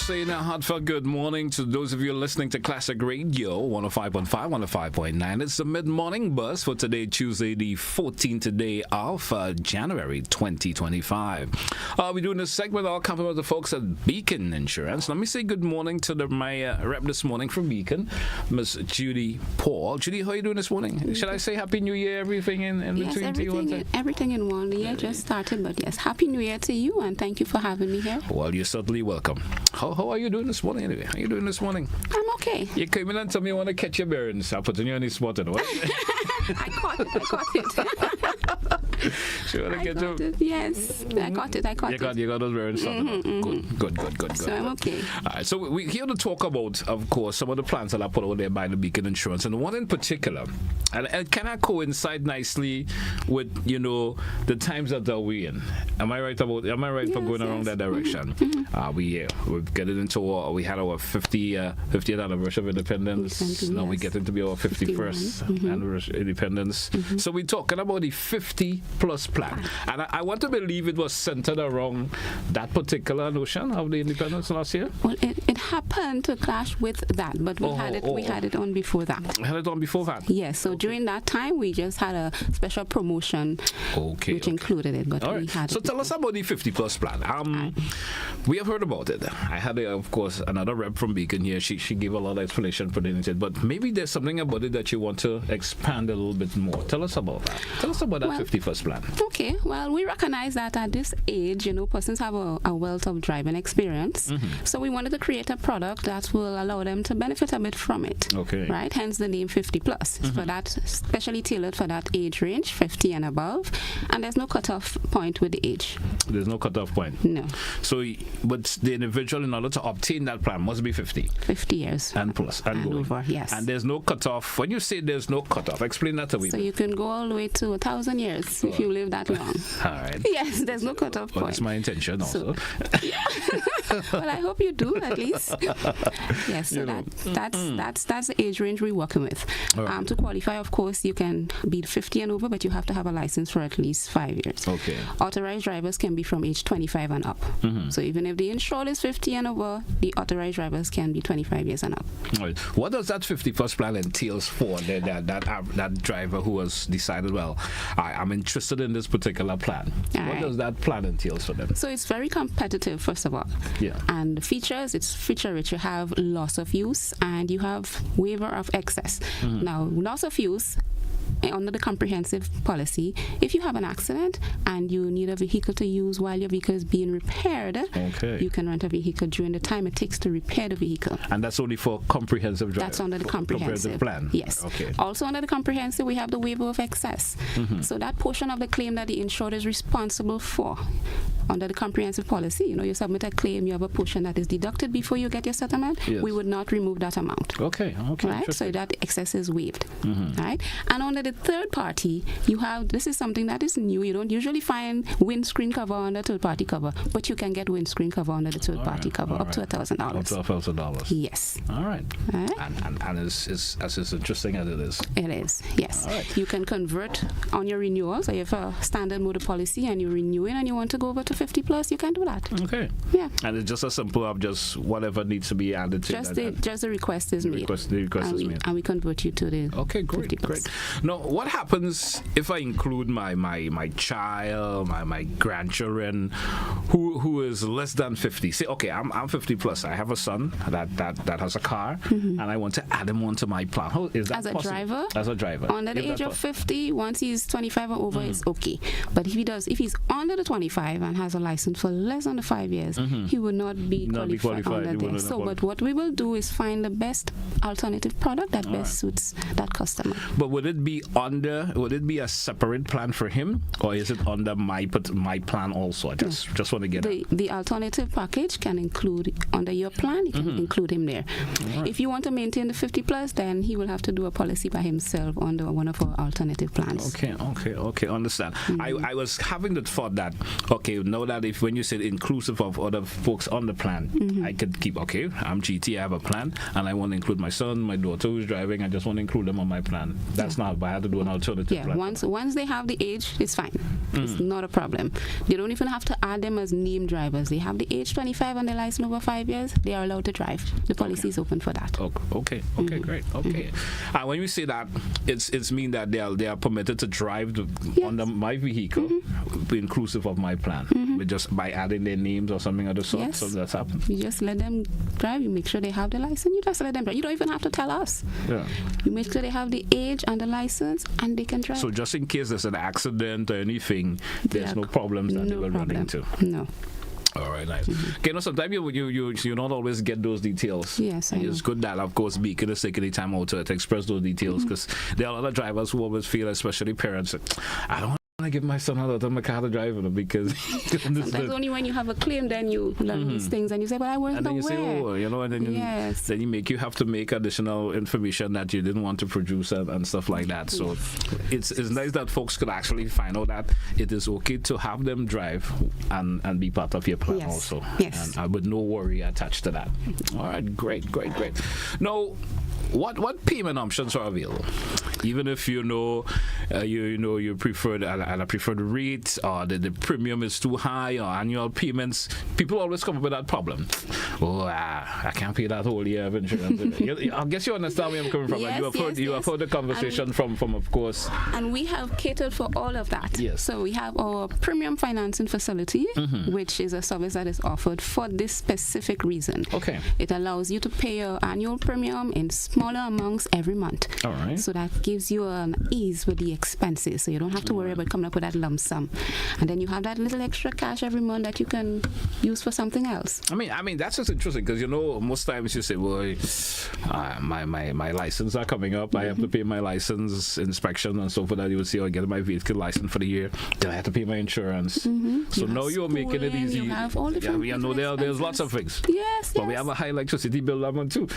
saying a heartfelt good morning to those of you listening to Classic Radio 105.5, 105.9. It's the mid-morning buzz for today, Tuesday, the 14th day of January 2025. We're doing this segment all coming with the folks at Beacon Insurance. Let me say good morning to my rep this morning from Beacon, Miss Judy Paul. Judy, how are you doing this morning? Should I say Happy New Year, everything in between to you? Everything in one. The year just started, but yes, Happy New Year to you, and thank you for having me here. Well, you're certainly welcome. How are you doing this morning anyway? How are you doing this morning? I'm okay. You came in and told me you want to catch your bearings. I'm putting you on the spot. I caught it. Yes, I caught it. You got those bearings. Good. So I'm okay. All right, so we're here to talk about, of course, some of the plans that I put out there by the Beacon Insurance, and one in particular, and can I coincide nicely with, the times that we're in? Am I right for going around that direction? We're getting into we had our 50th anniversary of independence. Recently, now we're getting to be our 51st anniversary of independence. So we're talking about the 50 plus plan, and I want to believe it was centered around that particular notion of the independence last year. Well, it happened to clash with that, but we had it on before that. We had it on before that. Yes. So during that time, we just had a special promotion, which included it. But we had. So tell us about the 50 plus plan. We have heard about it. I had, of course, another rep from Beacon here. She gave a lot of explanation for it, but maybe there's something about it that you want to expand a little bit more. Tell us about that. Tell us about that 50 plus plan. Okay. Well, we recognize that at this age, persons have a wealth of driving experience. So we wanted to create a product that will allow them to benefit a bit from it. Okay. Right? Hence the name 50 plus. For that, specially tailored for that age range, 50 and above. And there's no cutoff point with the age. There's no cutoff point? No. So, but the individual, in order to obtain that plan, must be 50? 50 years. And plus. And over, yes. And there's no cutoff. When you say there's no cutoff, explain that to me. So you can go all the way to 1,000 years if you live that long. All right. Yes, there's no cutoff point. That's my intention also. Well, I hope you do, at least. Yes, so that's the age range we're working with. Right. To qualify, of course, you can be 50 and over, but you have to have a license for at least 5 years. Okay. Authorized drivers can be from age 25 and up. So even if the insured is 50 and over, the authorized drivers can be 25 years and up. Right. What does that 50 plus plan entails for that driver who has decided, well, I'm interested in this particular plan? What does that plan entails for them? So it's very competitive, first of all. Yeah. And the features, it's feature rich. You have loss of use and you have waiver of excess. Now, loss of use, under the comprehensive policy, if you have an accident and you need a vehicle to use while your vehicle is being repaired, you can rent a vehicle during the time it takes to repair the vehicle. And that's only for comprehensive driving? That's under the comprehensive plan? Yes. Okay. Also under the comprehensive, we have the waiver of excess. So that portion of the claim that the insured is responsible for, under the comprehensive policy, you submit a claim, you have a portion that is deducted before you get your settlement, we would not remove that amount. Okay. Right? So that excess is waived. Right? And under the third party, you have, this is something that is new. You don't usually find windscreen cover under third party cover, but you can get windscreen cover under the third party cover up to $1,000. Up to $1,000. Yes. All right. And it's as interesting as it is. It is, yes. All right. You can convert on your renewal. So you have a standard motor policy and you're renewing and you want to go over to 50 plus, you can do that. Okay. Yeah. And it's just as simple of just whatever needs to be added to just the request is made. The request is made. And we convert you to the 50 plus. Great. Now, what happens if I include my child, my grandchildren, who is less than 50? Say, okay, I'm 50 plus. I have a son that has a car, and I want to add him onto my plan. How is that as a possible? driver? As a driver. Under the age of 50, once he's 25 or over, it's okay. But if he's under the 25 and has a license for less than the 5 years, he would not be qualified under there. So, but what we will do is find the best alternative product that best suits that customer. But would it be a separate plan for him, or is it under my plan also? I just want to get the alternative package can include under your plan. You can include him there. Right. If you want to maintain the 50 plus, then he will have to do a policy by himself under one of our alternative plans. Okay, understand. I was having the thought that know that if when you say inclusive of other folks on the plan, I could keep, okay, I'm GT, I have a plan, and I want to include my son, my daughter who's driving, I just want to include them on my plan. That's not, but I have to do an alternative plan. Once they have the age, it's fine. It's not a problem. They don't even have to add them as named drivers. They have the age 25 and their license over 5 years, they are allowed to drive. The policy is open for that. Okay, great. Okay. When you say that, it's mean that they are permitted to drive under my vehicle, inclusive of my plan, but just by adding their names or something of the sort. Yes. So that's happened. You just let them drive. You make sure they have the license. You just let them drive. You don't even have to tell us. Yeah. You make sure they have the age and the license, and they can drive. So just in case there's an accident or anything, there's no problems that they will run into. No. All right, nice. Okay, sometimes you don't always get those details. Yes, I know. It's good that, of course, Beacon is taking the time out to express those details, because there are a lot of drivers who always feel, especially parents, I don't want to give my son a car to drive with him, because sometimes only when you have a claim then you learn these things and you say, but I wasn't aware. And then you say, and then you have to make additional information that you didn't want to produce and stuff like that. So it's nice that folks could actually find out that it is okay to have them drive and be part of your plan also. Yes. And with no worry attached to that. All right, great. Now, what payment options are available? Even if you prefer a preferred rate, or the premium is too high, or annual payments, people always come up with that problem. I can't pay that whole year of insurance. I guess you understand where I'm coming from. Yes, you have heard the conversation from of course. And we have catered for all of that. Yes. So we have our premium financing facility, which is a service that is offered for this specific reason. Okay. It allows you to pay your annual premium in smaller amounts every month. All right. So that gives you an ease with the expenses. So you don't have to worry about coming up with that lump sum. And then you have that little extra cash every month that you can use for something else. I mean that's just interesting, because most times you say, well, my license are coming up. I have to pay my license inspection and so forth. That you would say, I get my vehicle license for the year. Then I have to pay my insurance. So now you're making it easy. You have all different there's lots of things. Yes. But we have a high electricity bill that one too.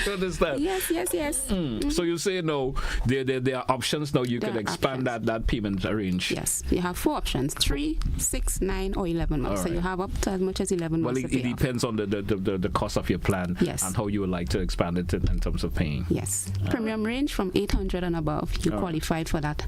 You understand? Yes. So you say no, there are options now. You can expand that payment range. Yes, you have 4 options: 3, 6, 9, or 11 months. So you have up to as much as 11 months. Well, it depends on the cost of your plan, and how you would like to expand it in terms of paying. Yes, premium range from 800 and above. You qualified for that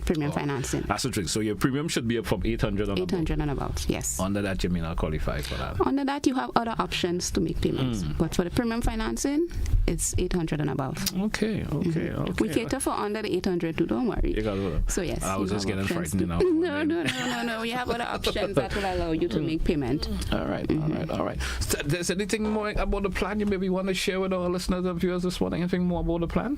premium financing. That's the trick. So your premium should be up from 800 and 800 and above. Yes. Under that, you may not qualify for that. Under that, you have other options to make payments, but for the premium financing, it's 800 and above. Okay. We cater for under the 800 too. Don't worry. So yes. I was just getting frightened now. No. We have other options that will allow you to make payment. All right. So, there's anything more about the plan you maybe want to share with our listeners and viewers this morning? Anything more about the plan?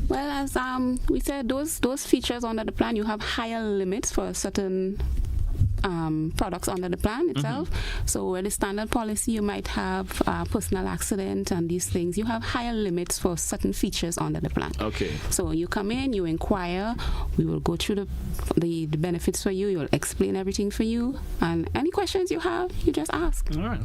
Well, as we said, those features under the plan, you have higher limits for certain products under the plan itself. So where the standard policy, you might have personal accident and these things. You have higher limits for certain features under the plan. Okay. So you come in, you inquire, we will go through the benefits for you, you'll explain everything for you, and any questions you have, you just ask. All right.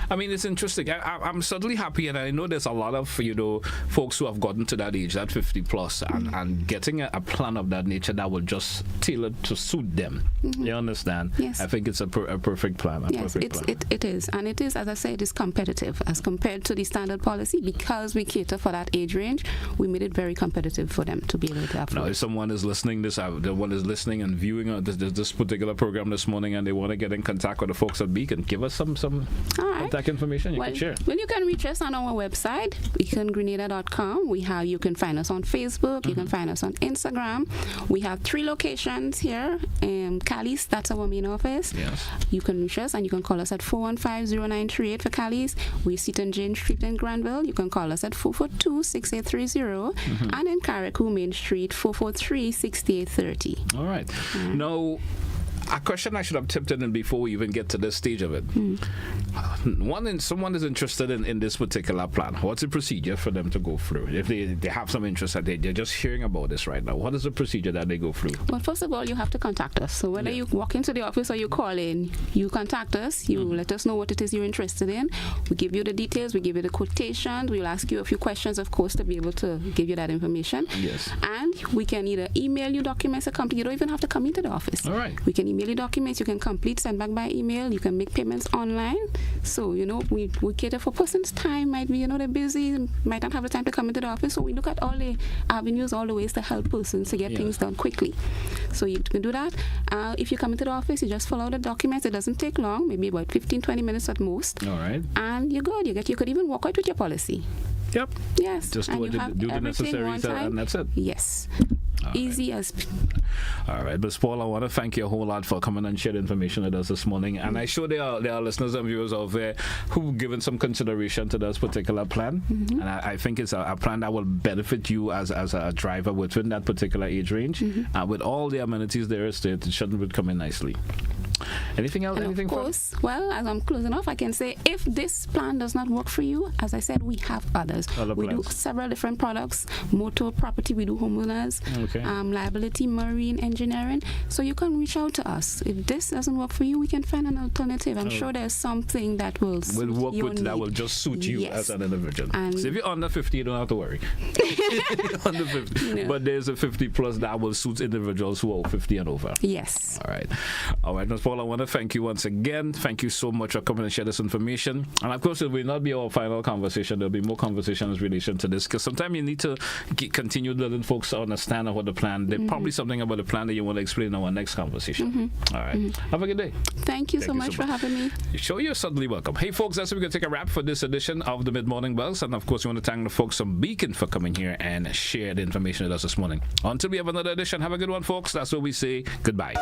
I mean, it's interesting. I'm certainly happy, and I know there's a lot of folks who have gotten to that age, that 50 plus, and getting a plan of that nature that will just tailor to suit them. You understand? Yes. I think it's a perfect plan. It is. And it is, as I say, it is competitive as compared to the standard policy. Because we cater for that age range, we made it very competitive for them to be able to afford. Now, if someone is listening and viewing this particular program this morning, and they want to get in contact with the folks at Beacon, give us some contact information you can share. Well, you can reach us on our website, beacongrenada.com. You can find us on Facebook. You can find us on Instagram. We have 3 locations here in Cali. That's our main office. Yes. You can reach us and you can call us at 415-0938 for Cali's. We're Seaton Jane Street in Granville. You can call us at 442-6830. And in Carriacou Main Street, 443-6830. All right. Now, a question I should have tipped in before we even get to this stage of it. Someone is interested in this particular plan. What's the procedure for them to go through? If they have some interest, they're just hearing about this right now, what is the procedure that they go through? Well, first of all, you have to contact us. So whether you walk into the office or you call in, you contact us, you let us know what it is you're interested in. We give you the details, we give you the quotations, we'll ask you a few questions, of course, to be able to give you that information. Yes. And we can either email you documents or complete. You don't even have to come into the office. All right. We can email email you documents you can complete, send back by email. You can make payments online. So, we cater for person's time. Might be, they're busy, might not have the time to come into the office. So we look at all the avenues, all the ways to help persons to get things done quickly. So you can do that. If you come into the office, you just fill out the documents. It doesn't take long, maybe about 15-20 minutes at most. All right. And you're good. You could even walk out with your policy. Yep. Yes. Just do the necessaries and that's it. Yes. Easy as. All right, Ms. Paul, I want to thank you a whole lot for coming and sharing information with us this morning. And I'm sure there are listeners and viewers out there who've given some consideration to this particular plan. And I think it's a plan that will benefit you as a driver within that particular age range. And with all the amenities there is, it shouldn't come in nicely. Anything else? And anything? Of course, well, as I'm closing off, I can say if this plan does not work for you, as I said, we have others. We do several different products: motor, property, we do homeowners, liability, marine, engineering. So you can reach out to us. If this doesn't work for you, we can find an alternative. I'm sure there's something that will work with that will just suit you as an individual. And so if you're under 50, you don't have to worry. Under 50. No. But there's a 50 plus that will suit individuals who are 50 and over. Yes. All right, Ms. Paul, I want to thank you once again. Thank you so much for coming and share this information. And of course, it will not be our final conversation. There'll be more conversations in relation to this, because sometimes you need to continue letting folks understand about the plan. There's probably something about the plan that you want to explain in our next conversation. All right. Have a good day. Thank you so much for having me. Sure, you're certainly welcome. Hey, folks, that's where we're going to take a wrap for this edition of the Mid-Morning Buzz. And of course, we want to thank the folks from Beacon for coming here and share the information with us this morning. Until we have another edition, have a good one, folks. That's what we say. Goodbye.